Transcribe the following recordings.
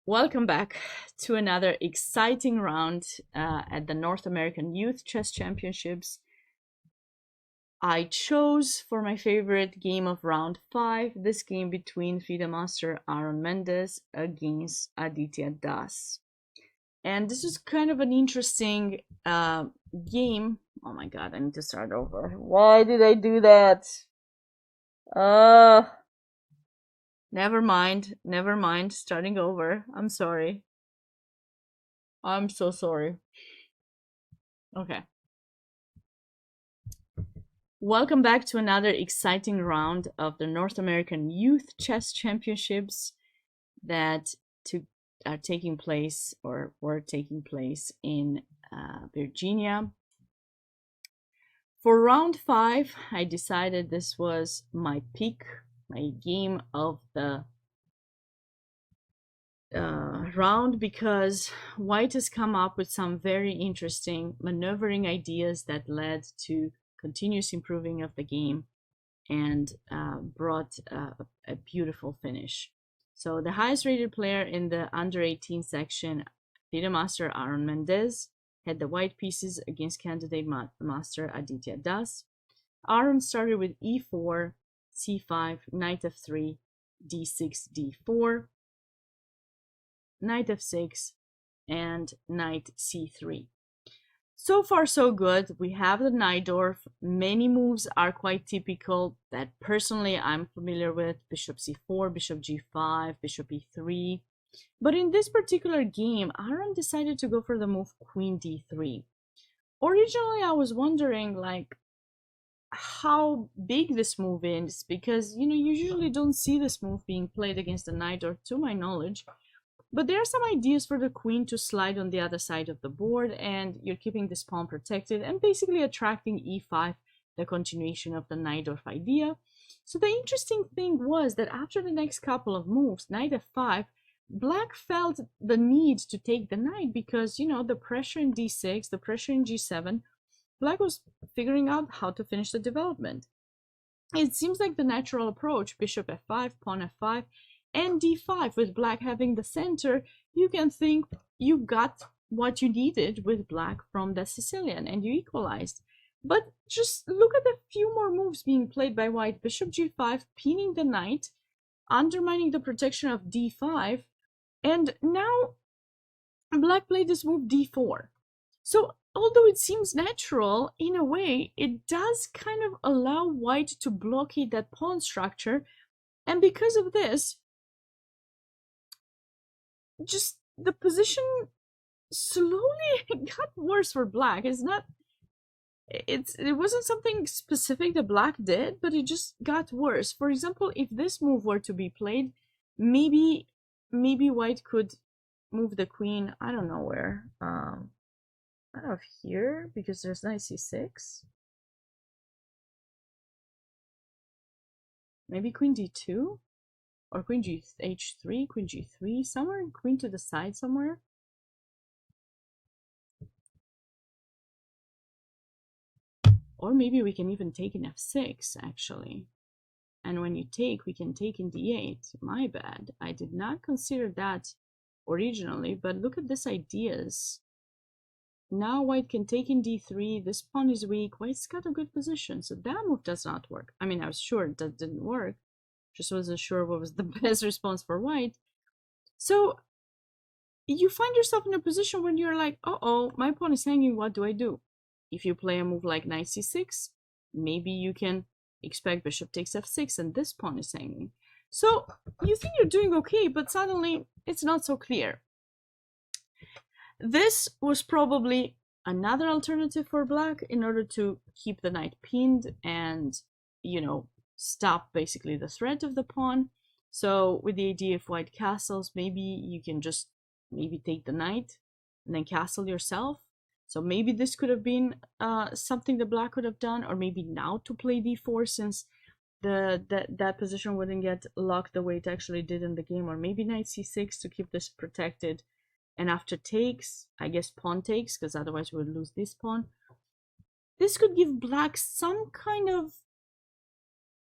Welcome back to another exciting round at the North American Youth Chess Championships. I chose for my favorite game of round 5 this game between FIDE master Aaron Mendez against Aditya Das. And this is kind of an interesting game. Oh my god, I need to start over. Why did I do that? Never mind, starting over. I'm sorry. I'm so sorry. Okay. Welcome back to another exciting round of the North American Youth Chess Championships that are taking place or were taking place in Virginia. For round 5, I decided this was my pick, my game of the round, because White has come up with some very interesting maneuvering ideas that led to continuous improving of the game and brought a beautiful finish. So the highest rated player in the under 18 section, FIDE master Aaron Mendez, had the white pieces against candidate master Aditya Das. Aaron started with e4, c5, knight f3, d6, d4, knight f6, and knight c3. So far so good. We have the Najdorf. Many moves are quite typical that personally I'm familiar with. Bishop c4, bishop g5, bishop e3. But in this particular game, Aaron decided to go for the move queen d3. Originally, I was wondering like how big this move is, because you usually don't see this move being played against the Najdorf to my knowledge. But there are some ideas for the queen to slide on the other side of the board, and you're keeping this pawn protected and basically attracting e5, the continuation of the Najdorf idea. So the interesting thing was that after the next couple of moves, knight f5, Black felt the need to take the knight because, the pressure in d6, the pressure in g7, Black was figuring out how to finish the development. It seems like the natural approach, bishop f5, pawn f5, and d5, with Black having the center, you can think you got what you needed with Black from the Sicilian and you equalized. But just look at the few more moves being played by White. Bishop g5, pinning the knight, undermining the protection of d5, and now Black played this move d4. So although it seems natural, in a way, it does kind of allow White to blockade that pawn structure, and because of this, just the position slowly got worse for Black. It wasn't something specific that Black did, but it just got worse. For example, if this move were to be played, maybe White could move the queen, I don't know where, out of here, because there's knight c6. Maybe queen d2? Or queen h3, queen g3, somewhere, queen to the side somewhere. Or maybe we can even take in f6, actually. And when you take, we can take in d8. My bad. I did not consider that originally, but look at these ideas. Now White can take in d3. This pawn is weak. White's got a good position, so that move does not work. I mean, I was sure that didn't work. Just wasn't sure what was the best response for White. So you find yourself in a position when you're like, uh-oh, my pawn is hanging, what do I do? If you play a move like knight c6, maybe you can expect bishop takes f6 and this pawn is hanging. So you think you're doing okay, but suddenly it's not so clear. This was probably another alternative for Black in order to keep the knight pinned and, stop basically the threat of the pawn. So with the idea of White castles, maybe you can just take the knight and then castle yourself. So maybe this could have been something that Black could have done, or maybe now to play d4 since that position wouldn't get locked the way it actually did in the game, or maybe knight c6 to keep this protected. And after takes, I guess pawn takes, because otherwise we would lose this pawn. This could give Black some kind of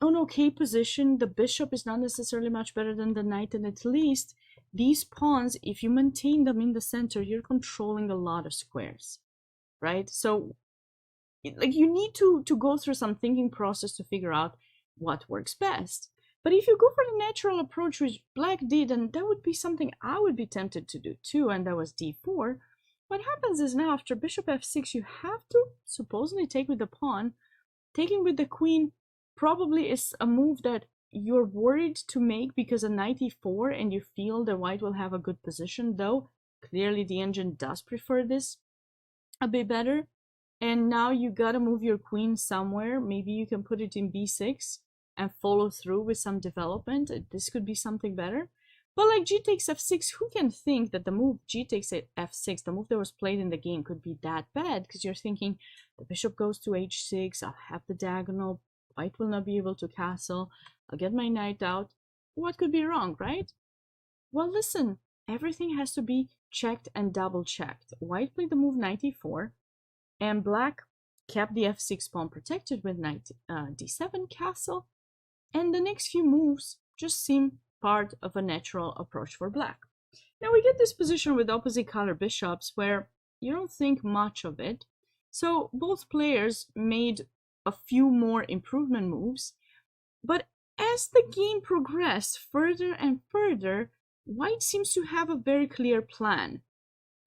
an okay position. The bishop is not necessarily much better than the knight, and at least these pawns, if you maintain them in the center, you're controlling a lot of squares, right? So like you need to go through some thinking process to figure out what works best. But if you go for the natural approach, which black did, and that would be something I would be tempted to do too, and that was d4, what happens is now after bishop f6, you have to supposedly take with the pawn. Taking with the queen probably is a move that you're worried to make because a knight e4 and you feel the white will have a good position, though clearly the engine does prefer this a bit better. And now you gotta move your queen somewhere. Maybe you can put it in b6 and follow through with some development. This could be something better. But like g takes f6, who can think that the move g takes f6, the move that was played in the game, could be that bad? Because you're thinking the bishop goes to h6, I'll have the diagonal, white will not be able to castle, I'll get my knight out. What could be wrong, right? Well, listen, everything has to be checked and double checked. White played the move knight e4, and black kept the f6 pawn protected with knight d7 castle, and the next few moves just seem part of a natural approach for black. Now we get this position with opposite color bishops where you don't think much of it, so both players made a few more improvement moves, but as the game progressed further and further, white seems to have a very clear plan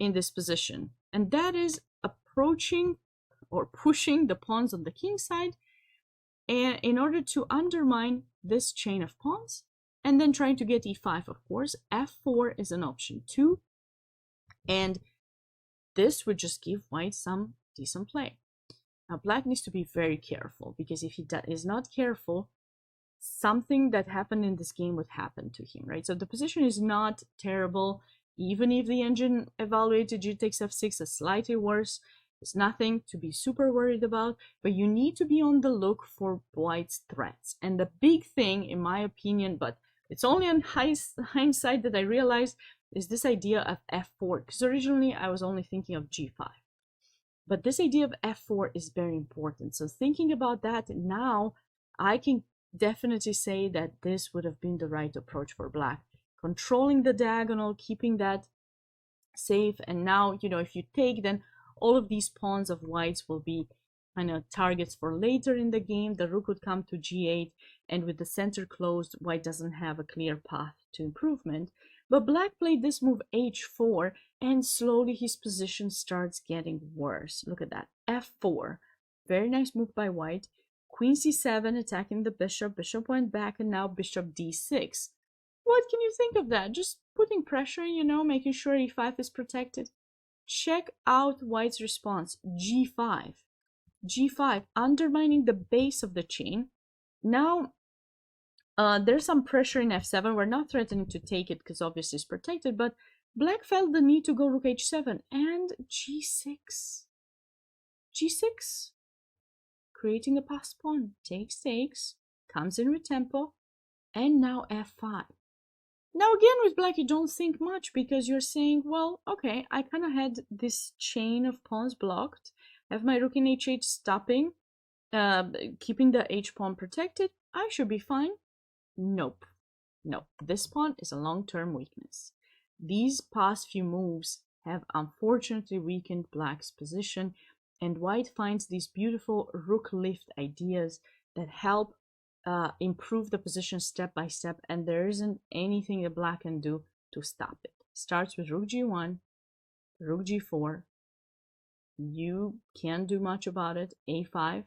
in this position, and that is approaching or pushing the pawns on the king side and in order to undermine this chain of pawns, and then trying to get e5, of course. f4 is an option too, and this would just give white some decent play. Now black needs to be very careful, because if he is not careful, something that happened in this game would happen to him, right? So the position is not terrible. Even if the engine evaluated g takes f6 as slightly worse, it's nothing to be super worried about, but you need to be on the look for white's threats. And the big thing, in my opinion, but it's only on hindsight that I realized, is this idea of f4, because originally I was only thinking of g5. But this idea of f4 is very important. So thinking about that now, I can definitely say that this would have been the right approach for black. Controlling the diagonal, keeping that safe, and now, you know, if you take, then all of these pawns of whites will be kind of targets for later in the game. The rook would come to g8, and with the center closed, white doesn't have a clear path to improvement. But black played this move h4, and slowly his position starts getting worse. Look at that, f4. Very nice move by white. Queen c7 attacking the bishop. Bishop went back, and now bishop d6. What can you think of that? Just putting pressure, you know, making sure e5 is protected. Check out white's response, g5. g5, undermining the base of the chain. Now, there's some pressure in f7. We're not threatening to take it because obviously it's protected, but black felt the need to go rook h7 and g6. g6, creating a passed pawn. Takes, comes in with tempo, and now f5. Now again with black, you don't think much because you're saying, well, okay, I kind of had this chain of pawns blocked. I have my rook in h8 stopping, keeping the h pawn protected. I should be fine. Nope. This pawn is a long-term weakness. These past few moves have unfortunately weakened black's position, and white finds these beautiful rook lift ideas that help improve the position step by step, and there isn't anything that black can do to stop it. Starts with rook g1, rook g4. You can't do much about it. a5.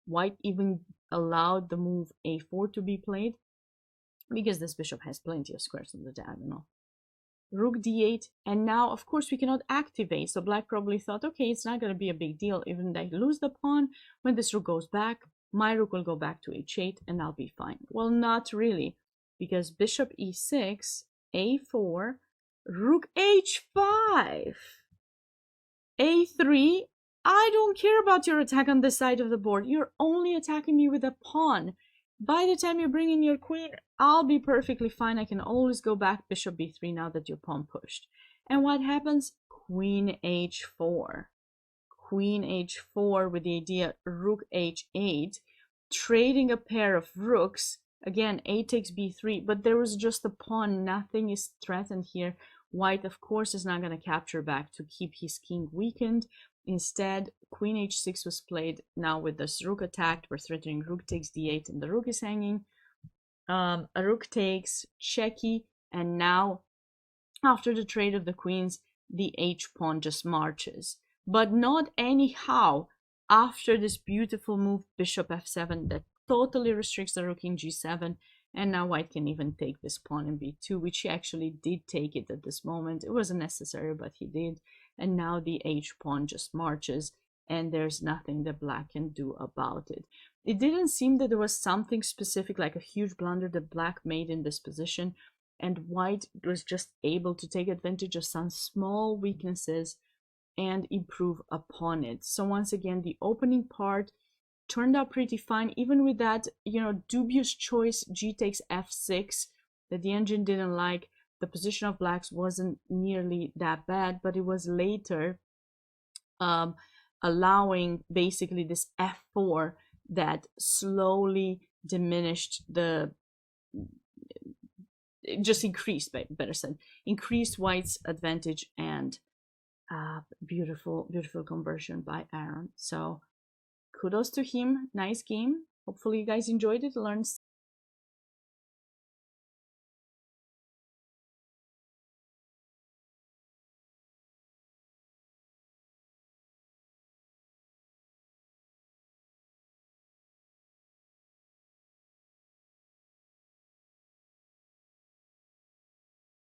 White even allowed the move a4 to be played because this bishop has plenty of squares on the diagonal. Rook d8, and now of course we cannot activate, so black probably thought, okay, it's not going to be a big deal even if I lose the pawn. When this rook goes back, my rook will go back to h8 and I'll be fine. Well, not really, because bishop e6, a4, rook h5, a3. I don't care about your attack on this side of the board. You're only attacking me with a pawn. By the time you bring in your queen, I'll be perfectly fine. I can always go back bishop b3 now that your pawn pushed. And what happens? Queen h4. Queen h4 with the idea rook h8, trading a pair of rooks Again, a takes b3, but there was just a pawn. Nothing is threatened here. White, of course, is not going to capture back to keep his king weakened. Instead, queen h6 was played. Now with this rook attacked, we're threatening rook takes d8, and the rook is hanging. A rook takes, checky, and now, after the trade of the queens, the h-pawn just marches. But not anyhow. After this beautiful move, bishop f7, that totally restricts the rook in g7, and now white can even take this pawn in b2, which he actually did take it at this moment. It wasn't necessary, but he did. And now the h-pawn just marches, and there's nothing that black can do about it. It didn't seem that there was something specific, like a huge blunder that black made in this position, and white was just able to take advantage of some small weaknesses and improve upon it. So once again, the opening part turned out pretty fine, even with that, dubious choice, g takes f6, that the engine didn't like. The position of blacks wasn't nearly that bad, but it was later allowing basically this f4 that slowly diminished just increased, better said, increased white's advantage, and beautiful conversion by Aaron. So kudos to him. Nice game. Hopefully you guys enjoyed it, learned